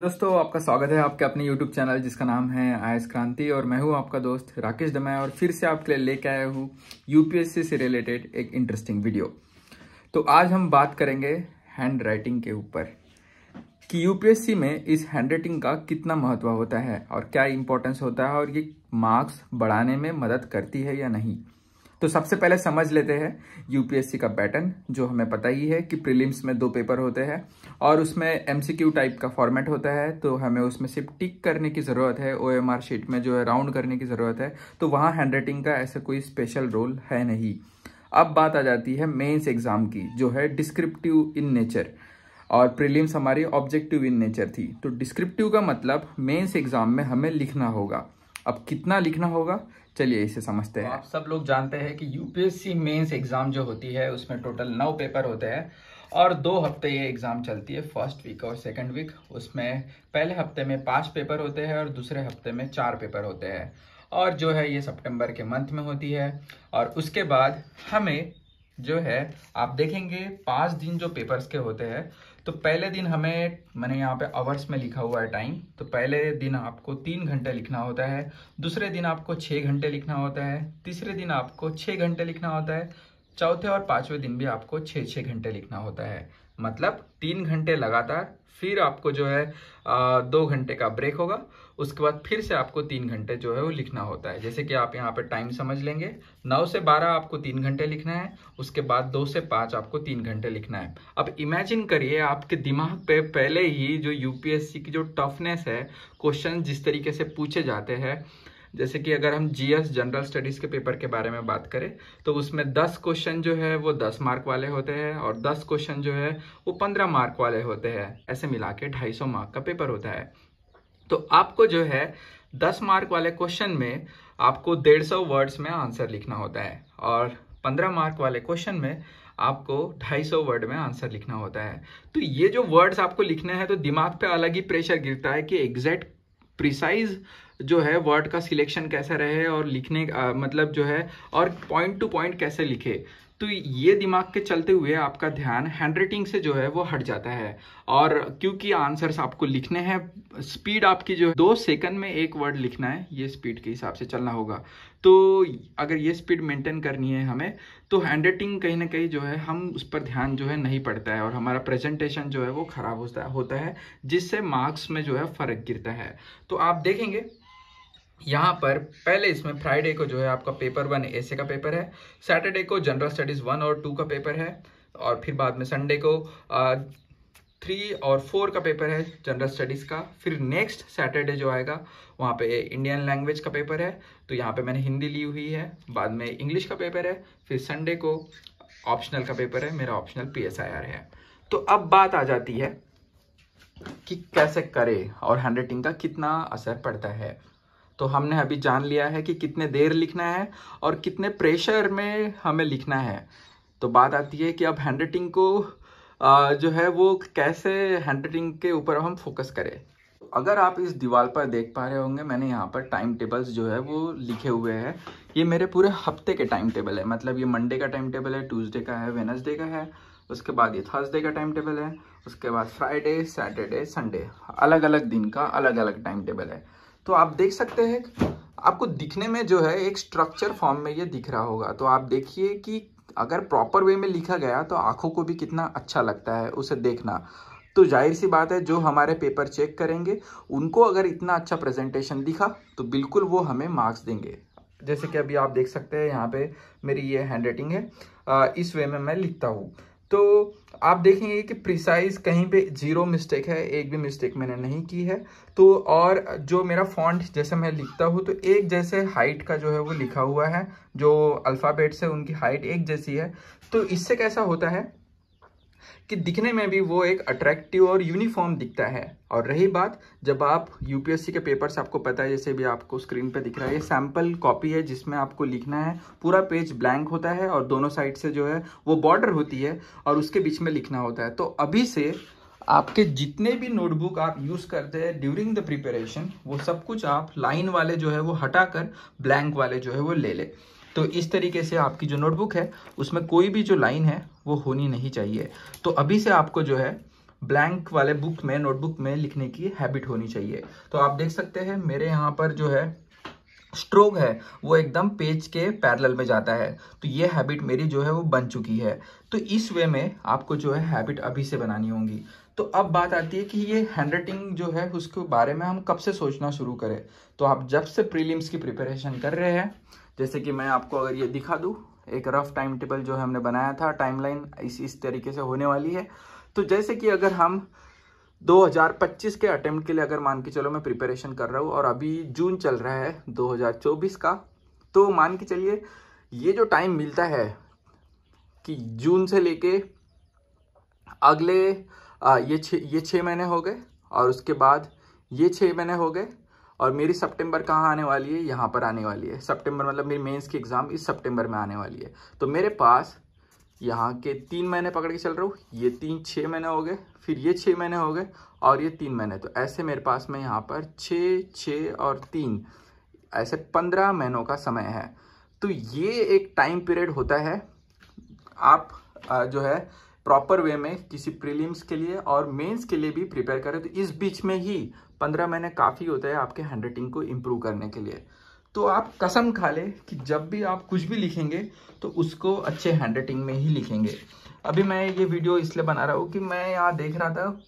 दोस्तों, आपका स्वागत है आपके अपने YouTube चैनल जिसका नाम है आईएएस क्रांति। और मैं हूं आपका दोस्त राकेश दमाय और फिर से आपके लिए लेके आया हूं यूपीएससी से रिलेटेड एक इंटरेस्टिंग वीडियो। तो आज हम बात करेंगे हैंड राइटिंग के ऊपर कि यूपीएससी में इस हैंड राइटिंग का कितना महत्व होता है और क्या इंपॉर्टेंस होता है और ये मार्क्स बढ़ाने में मदद करती है या नहीं। तो सबसे पहले समझ लेते हैं यूपीएससी का पैटर्न, जो हमें पता ही है कि प्रीलिम्स में 2 पेपर होते हैं और उसमें एमसीक्यू टाइप का फॉर्मेट होता है। तो हमें उसमें सिर्फ टिक करने की ज़रूरत है, ओएमआर शीट में जो है राउंड करने की ज़रूरत है। तो वहाँ हैंड राइटिंग का ऐसा कोई स्पेशल रोल है नहीं। अब बात आ जाती है मेंस एग्जाम की, जो है डिस्क्रिप्टिव इन नेचर और प्रीलिम्स हमारी ऑब्जेक्टिव इन नेचर थी। तो डिस्क्रिप्टिव का मतलब मेंस एग्जाम में हमें लिखना होगा। अब कितना लिखना होगा, चलिए इसे समझते हैं। आप सब लोग जानते हैं कि यूपीएससी मेंस एग्जाम जो होती है उसमें टोटल 9 पेपर होते हैं और 2 हफ्ते ये एग्जाम चलती है, फर्स्ट वीक और सेकंड वीक। उसमें पहले हफ्ते में 5 पेपर होते हैं और दूसरे हफ्ते में 4 पेपर होते हैं और जो है ये सितंबर के मंथ में होती है। और उसके बाद हमें जो है आप देखेंगे 5 दिन जो पेपर्स के होते हैं। तो पहले दिन मैंने यहाँ पे आवर्स में लिखा हुआ है टाइम। तो पहले दिन आपको 3 घंटे लिखना होता है, दूसरे दिन आपको 6 घंटे लिखना होता है, तीसरे दिन आपको 6 घंटे लिखना होता है, चौथे और 5वें दिन भी आपको 6 घंटे लिखना होता है। मतलब 3 घंटे लगातार, फिर आपको जो है 2 घंटे का ब्रेक होगा, उसके बाद फिर से आपको 3 घंटे जो है वो लिखना होता है। जैसे कि आप यहाँ पे टाइम समझ लेंगे, 9 से 12 आपको 3 घंटे लिखना है, उसके बाद 2 से 5 आपको 3 घंटे लिखना है। अब इमेजिन करिए आपके दिमाग पे पहले ही जो यूपीएससी की जो टफनेस है, क्वेश्चन जिस तरीके से पूछे जाते हैं। जैसे कि अगर हम जीएस जनरल स्टडीज के पेपर के बारे में बात करें तो उसमें 10 क्वेश्चन जो है वो 10 मार्क वाले होते हैं और 10 क्वेश्चन जो है वो 15 मार्क वाले होते हैं। ऐसे मिला के 250 मार्क का पेपर होता है। तो आपको जो है 10 मार्क वाले क्वेश्चन में आपको 150 वर्ड्स में आंसर लिखना होता है और 15 मार्क वाले क्वेश्चन में आपको 250 वर्ड में आंसर लिखना होता है। तो ये जो वर्ड्स आपको लिखने हैं तो दिमाग पे अलग ही प्रेशर गिरता है कि एग्जैक्ट प्रिसाइज जो है वर्ड का सिलेक्शन कैसे रहे और लिखने मतलब जो है और पॉइंट टू पॉइंट कैसे लिखे। तो ये दिमाग के चलते हुए आपका ध्यान हैंडराइटिंग से जो है वो हट जाता है। और क्योंकि आंसर्स आपको लिखने हैं, स्पीड आपकी जो है 2 सेकंड में 1 वर्ड लिखना है, ये स्पीड के हिसाब से चलना होगा। तो अगर ये स्पीड मेंटेन करनी है हमें, तो हैंडराइटिंग कहीं ना कहीं जो है हम उस पर ध्यान जो है नहीं पड़ता है और हमारा प्रेजेंटेशन जो है वो खराब होता है, जिससे मार्क्स में जो है फर्क गिरता है। तो आप देखेंगे यहाँ पर पहले इसमें फ्राइडे को जो है आपका पेपर 1 ऐसे का पेपर है, सैटरडे को जनरल स्टडीज 1 और 2 का पेपर है और फिर बाद में संडे को 3 और 4 का पेपर है जनरल स्टडीज का। फिर नेक्स्ट सैटरडे जो आएगा वहाँ पे इंडियन लैंग्वेज का पेपर है, तो यहाँ पे मैंने हिंदी ली हुई है। बाद में इंग्लिश का पेपर है, फिर संडे को ऑप्शनल का पेपर है, मेरा ऑप्शनल PSIR है। तो अब बात आ जाती है कि कैसे करें और हैंडराइटिंग का कितना असर पड़ता है। तो हमने अभी जान लिया है कि कितने देर लिखना है और कितने प्रेशर में हमें लिखना है। तो बात आती है कि अब हैंडराइटिंग को जो है वो कैसे हैंडराइटिंग के ऊपर हम फोकस करें। अगर आप इस दीवार पर देख पा रहे होंगे, मैंने यहाँ पर टाइम टेबल्स जो है वो लिखे हुए हैं। ये मेरे पूरे हफ्ते के टाइम टेबल है, मतलब ये मंडे का टाइम टेबल है, ट्यूसडे का है, वेडनेसडे का है, उसके बाद ये थर्सडे का टाइम टेबल है, उसके बाद फ्राइडे, सैटरडे, संडे, अलग अलग दिन का अलग अलग टाइम टेबल है। तो आप देख सकते हैं, आपको दिखने में जो है एक स्ट्रक्चर फॉर्म में ये दिख रहा होगा। तो आप देखिए कि अगर प्रॉपर वे में लिखा गया तो आंखों को भी कितना अच्छा लगता है उसे देखना। तो जाहिर सी बात है, जो हमारे पेपर चेक करेंगे उनको अगर इतना अच्छा प्रेजेंटेशन दिखा तो बिल्कुल वो हमें मार्क्स देंगे। जैसे कि अभी आप देख सकते हैं यहाँ पे मेरी ये हैंडराइटिंग है, इस वे में मैं लिखता हूँ। तो आप देखेंगे कि प्रिसाइज कहीं पे 0 मिस्टेक है, एक भी मिस्टेक मैंने नहीं की है। तो और जो मेरा फॉन्ट जैसे मैं लिखता हूँ तो एक जैसे हाइट का जो है वो लिखा हुआ है, जो अल्फ़ाबेट्स है उनकी हाइट एक जैसी है। तो इससे कैसा होता है कि दिखने में भी वो एक अट्रैक्टिव और यूनिफॉर्म दिखता है। और रही बात, जब आप यूपीएससी के पेपर्स, आपको पता है जैसे भी आपको स्क्रीन पे दिख रहा है, ये सैम्पल कॉपी है जिसमें आपको लिखना है। पूरा पेज ब्लैंक होता है और दोनों साइड से जो है वो बॉर्डर होती है और उसके बीच में लिखना होता है। तो अभी से आपके जितने भी नोटबुक आप यूज़ करते हैं ड्यूरिंग द प्रिपरेशन, वो सब कुछ आप लाइन वाले जो है वो हटाकर ब्लैंक वाले जो है वो ले ले। तो इस तरीके से आपकी जो नोटबुक है उसमें कोई भी जो लाइन है वो होनी नहीं चाहिए। तो अभी से आपको जो है ब्लैंक वाले बुक में, नोटबुक में लिखने की हैबिट होनी चाहिए। तो आप देख सकते हैं मेरे यहाँ पर जो है स्ट्रोक है वो एकदम पेज के पैरेलल में जाता है। तो ये हैबिट मेरी जो है वो बन चुकी है। तो इस वे में आपको जो है हैबिट अभी से बनानी होगी। तो अब बात आती है कि ये हैंडराइटिंग जो है उसके बारे में हम कब से सोचना शुरू करें। तो आप जब से प्रीलिम्स की प्रिपरेशन कर रहे हैं, जैसे कि मैं आपको अगर ये दिखा दूँ, एक रफ टाइम टेबल जो हमने बनाया था, टाइमलाइन इस तरीके से होने वाली है। तो जैसे कि अगर हम 2025 के अटेम्प्ट के लिए अगर मान के चलो मैं प्रिपरेशन कर रहा हूँ और अभी जून चल रहा है 2024 का, तो मान के चलिए ये जो टाइम मिलता है कि जून से लेके अगले ये 6 महीने हो गए और उसके बाद ये 6 महीने हो गए और मेरी सितंबर कहाँ आने वाली है, यहाँ पर आने वाली है। सितंबर मतलब मेरी मेंस की एग्ज़ाम इस सितंबर में आने वाली है। तो मेरे पास यहाँ के 3 महीने पकड़ के चल रहा हूँ, ये 6 महीने हो गए, फिर ये 6 महीने हो गए और ये 3 महीने। तो ऐसे मेरे पास में यहाँ पर 6 और 3 ऐसे 15 महीनों का समय है। तो ये एक टाइम पीरियड होता है आप जो है प्रॉपर वे में किसी प्रीलिम्स के लिए और मेंस के लिए भी प्रिपेयर करें। तो इस बीच में ही 15 महीने काफ़ी होता है आपके हैंडराइटिंग को इम्प्रूव करने के लिए। तो आप कसम खा ले कि जब भी आप कुछ भी लिखेंगे तो उसको अच्छे हैंडराइटिंग में ही लिखेंगे। अभी मैं ये वीडियो इसलिए बना रहा हूँ कि मैं यहाँ देख रहा था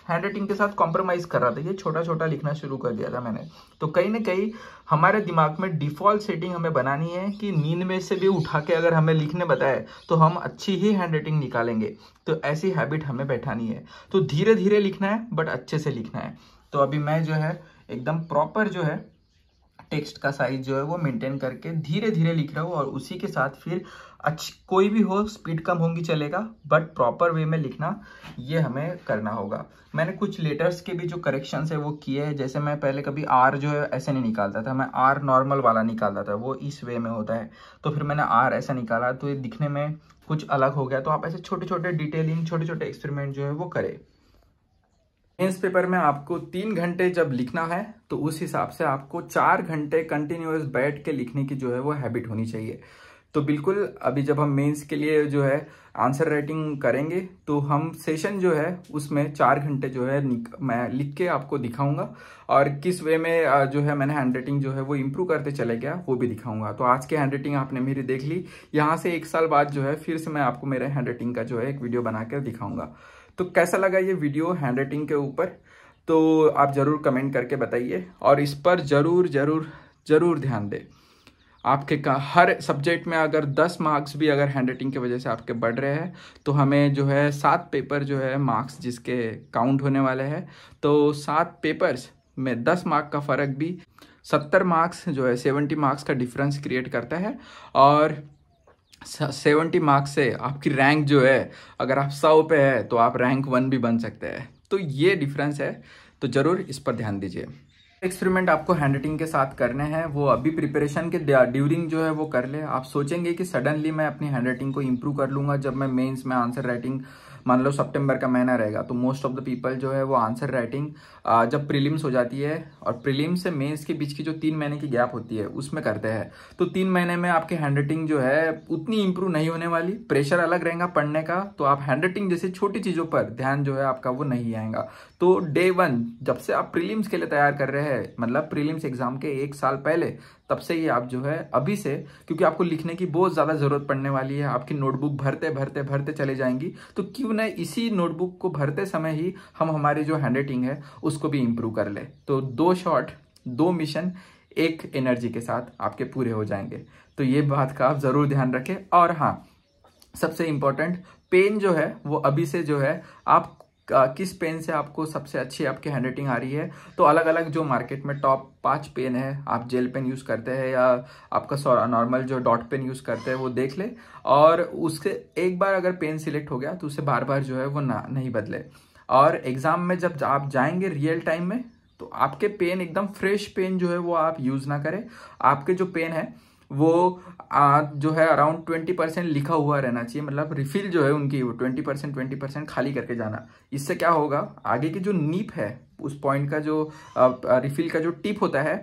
हैंडराइटिंग के साथ कॉम्प्रोमाइज़ कर रहा था, ये छोटा छोटा लिखना शुरू कर दिया था मैंने। तो कहीं ना कहीं हमारे दिमाग में डिफ़ॉल्ट सेटिंग हमें बनानी है कि नींद में से भी उठा के अगर हमें लिखने बताए तो हम अच्छी ही हैंडराइटिंग निकालेंगे। तो ऐसी हैबिट हमें बैठानी है। तो धीरे धीरे लिखना है बट अच्छे से लिखना है। तो अभी मैं जो है एकदम प्रॉपर जो है टेक्स्ट का साइज जो है वो मेंटेन करके धीरे धीरे लिख रहा हूँ और उसी के साथ फिर कोई भी हो स्पीड कम होगी चलेगा बट प्रॉपर वे में लिखना ये हमें करना होगा। मैंने कुछ लेटर्स के भी जो करेक्शंस है वो किए हैं। जैसे मैं पहले कभी आर जो है ऐसे नहीं निकालता था, मैं आर नॉर्मल वाला निकालता था, वो इस वे में होता है। तो फिर मैंने आर ऐसा निकाला तो ये दिखने में कुछ अलग हो गया। तो आप ऐसे छोटे छोटे डिटेलिंग, छोटे छोटे एक्सपेरिमेंट जो है वो करें। मेंस पेपर में आपको 3 घंटे जब लिखना है तो उस हिसाब से आपको 4 घंटे कंटिन्यूअस बैठ के लिखने की जो है वो हैबिट होनी चाहिए। तो बिल्कुल अभी जब हम मेंस के लिए जो है आंसर राइटिंग करेंगे तो हम सेशन जो है उसमें 4 घंटे जो है मैं लिख के आपको दिखाऊंगा और किस वे में जो है मैंने हैंडराइटिंग जो है वो इम्प्रूव करते चले गया वो भी दिखाऊंगा। तो आज की हैंडराइटिंग आपने मेरी देख ली। यहाँ से 1 साल बाद जो है फिर से मैं आपको मेरे हैंडराइटिंग का जो है एक वीडियो बनाकर दिखाऊंगा। तो कैसा लगा ये वीडियो हैंडराइटिंग के ऊपर, तो आप ज़रूर कमेंट करके बताइए और इस पर ज़रूर ज़रूर ज़रूर ध्यान दें। आपके हर सब्जेक्ट में अगर 10 मार्क्स भी अगर हैंडराइटिंग की वजह से आपके बढ़ रहे हैं तो हमें जो है 7 पेपर जो है मार्क्स जिसके काउंट होने वाले हैं, तो 7 पेपर्स में 10 मार्क का फ़र्क भी 70 मार्क्स जो है 70 मार्क्स का डिफरेंस क्रिएट करता है। और 70 मार्क्स से आपकी रैंक जो है अगर आप 100 पे है तो आप रैंक 1 भी बन सकते हैं। तो ये डिफरेंस है, तो ज़रूर इस पर ध्यान दीजिए। एक्सपेरिमेंट आपको हैंडराइटिंग के साथ करने हैं, वो अभी प्रिपरेशन के ड्यूरिंग जो है वो कर ले। आप सोचेंगे कि सडनली मैं अपनी हैंडराइटिंग को इम्प्रूव कर लूँगा जब मैं मेंस में आंसर राइटिंग, मान लो सितंबर का महीना रहेगा तो मोस्ट ऑफ द पीपल जो है वो आंसर राइटिंग जब प्रीलिम्स हो जाती है और प्रीलिम्स से मेंस के बीच की जो 3 महीने की गैप होती है उसमें करते हैं। तो 3 महीने में आपकी हैंडराइटिंग जो है उतनी इंप्रूव नहीं होने वाली, प्रेशर अलग रहेगा पढ़ने का। तो आप हैंडराइटिंग जैसी छोटी चीज़ों पर ध्यान जो है आपका वो नहीं आएगा। तो डे 1 जब से आप प्रीलिम्स के लिए तैयार कर रहे हैं, मतलब प्रीलिम्स एग्जाम के 1 साल पहले, तब से ही आप जो है अभी से, क्योंकि आपको लिखने की बहुत ज़्यादा ज़रूरत पड़ने वाली है, आपकी नोटबुक भरते भरते भरते चले जाएंगी। तो क्यों ना इसी नोटबुक को भरते समय ही हम हमारी जो हैंडराइटिंग है उसको भी इम्प्रूव कर ले। तो 2 शॉट 2 मिशन एक एनर्जी के साथ आपके पूरे हो जाएंगे। तो ये बात का आप ज़रूर ध्यान रखें। और हाँ, सबसे इम्पोर्टेंट, पेन जो है वो अभी से जो है आप किस पेन से आपको सबसे अच्छी आपकी हैंडराइटिंग आ रही है। तो अलग अलग जो मार्केट में टॉप 5 पेन है, आप जेल पेन यूज़ करते हैं या आपका नॉर्मल जो डॉट पेन यूज़ करते हैं वो देख ले। और उसके एक बार अगर पेन सिलेक्ट हो गया तो उसे बार बार जो है वो नहीं बदले। और एग्ज़ाम में जब आप जाएंगे रियल टाइम में तो आपके पेन एकदम फ्रेश पेन जो है वो आप यूज़ ना करें। आपके जो पेन है वो जो है अराउंड 20% लिखा हुआ रहना चाहिए, मतलब रिफिल जो है उनकी वो 20% खाली करके जाना। इससे क्या होगा, आगे की जो नीप है उस पॉइंट का जो रिफिल का जो टिप होता है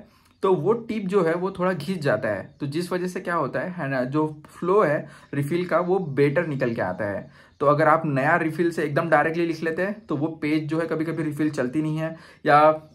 तो वो टिप जो है वो थोड़ा घिस जाता है, तो जिस वजह से क्या होता है ना, जो फ्लो है रिफिल का वो बेटर निकल के आता है। तो अगर आप नया रिफिल से एकदम डायरेक्टली लिख लेते हैं तो वो पेज जो है कभी कभी रिफिल चलती नहीं है, या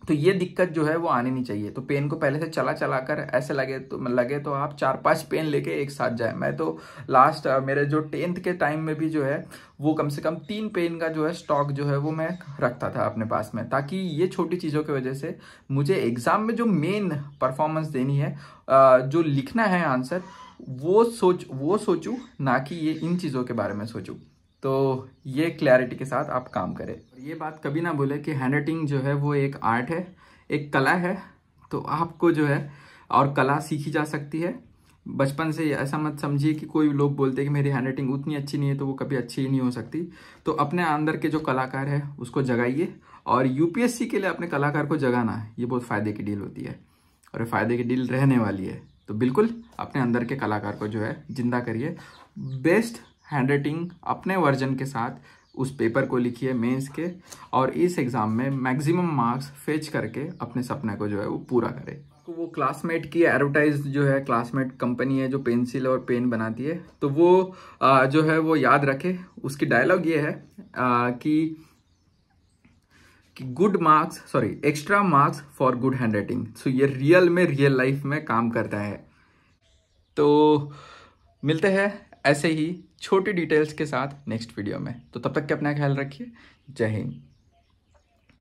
तो ये दिक्कत जो है वो आनी नहीं चाहिए। तो पेन को पहले से चला कर ऐसे लगे तो आप 4-5 पेन लेके एक साथ जाए। मैं तो लास्ट मेरे जो 10th के टाइम में भी जो है वो कम से कम 3 पेन का जो है स्टॉक जो है वो मैं रखता था अपने पास में, ताकि ये छोटी चीज़ों की वजह से मुझे एग्जाम में जो मेन परफॉर्मेंस देनी है, जो लिखना है आंसर, वो सोचूं, ना कि ये इन चीज़ों के बारे में सोचूं। तो ये क्लैरिटी के साथ आप काम करें। ये बात कभी ना भूले कि हैंड राइटिंग जो है वो एक आर्ट है, एक कला है। तो आपको जो है, और कला सीखी जा सकती है बचपन से। ऐसा मत समझिए कि कोई लोग बोलते हैं कि मेरी हैंड राइटिंग उतनी अच्छी नहीं है तो वो कभी अच्छी ही नहीं हो सकती। तो अपने अंदर के जो कलाकार है उसको जगाइए, और यूपीएससी के लिए अपने कलाकार को जगाना है, ये बहुत फ़ायदे की डील होती है और ये फ़ायदे की डील रहने वाली है। तो बिल्कुल अपने अंदर के कलाकार को जो है जिंदा करिए। बेस्ट हैंड राइटिंग अपने वर्जन के साथ उस पेपर को लिखिए मेंस के, और इस एग्ज़ाम में मैक्सिमम मार्क्स फेच करके अपने सपने को जो है वो पूरा करें। वो क्लासमेट की एडवर्टाइज जो है, क्लासमेट कंपनी है जो पेंसिल और पेन बनाती है, तो वो जो है वो याद रखे। उसकी डायलॉग ये है कि extra marks for good handwriting. So ये रियल लाइफ में काम करता है। तो मिलते हैं ऐसे ही छोटी डिटेल्स के साथ नेक्स्ट वीडियो में। तो तब तक के अपना ख्याल रखिए। जय हिंद।